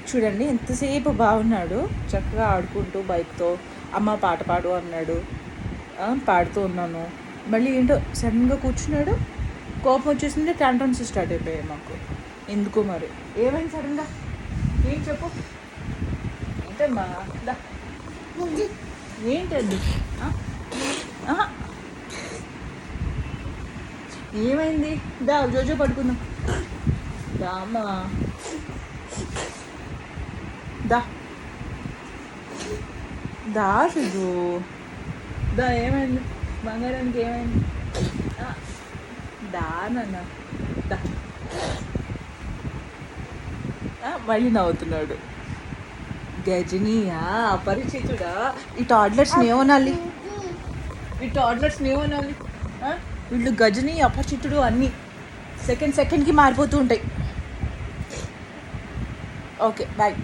చూడండి ఎంతసేపు బాగున్నాడు, చక్కగా ఆడుకుంటూ బైక్తో. అమ్మ పాట పాడు అన్నాడు, పాడుతూ ఉన్నాను. మళ్ళీ ఏంటో సడన్గా కూర్చున్నాడు, కోపం వచ్చేసింది, ట్యాంట్రమ్స్ స్టార్ట్ అయిపోయాయి మాకు. ఎందుకు మరి ఏమైంది సడన్గా, ఏం చెప్పు. ఏంటమ్మా దా, ఏంటండి ఏమైంది? దా జోజో పడుకుందాం, దా అమ్మా, దా దా షుజు, దా. ఏమైంది బంగారానికి, ఏమైంది? దా నాన్న, దా. మళ్ళీ నవ్వుతున్నాడు. గజనీయా, అపరిచితుడా. ఈ టాడ్లెట్స్ని ఏమనాలి, ఈ టాడ్లెట్స్ని ఏమనాలి? వీళ్ళు గజని, అపరిచితుడు అన్నీ సెకండ్కి మారిపోతూ ఉంటాయి. Okay bye.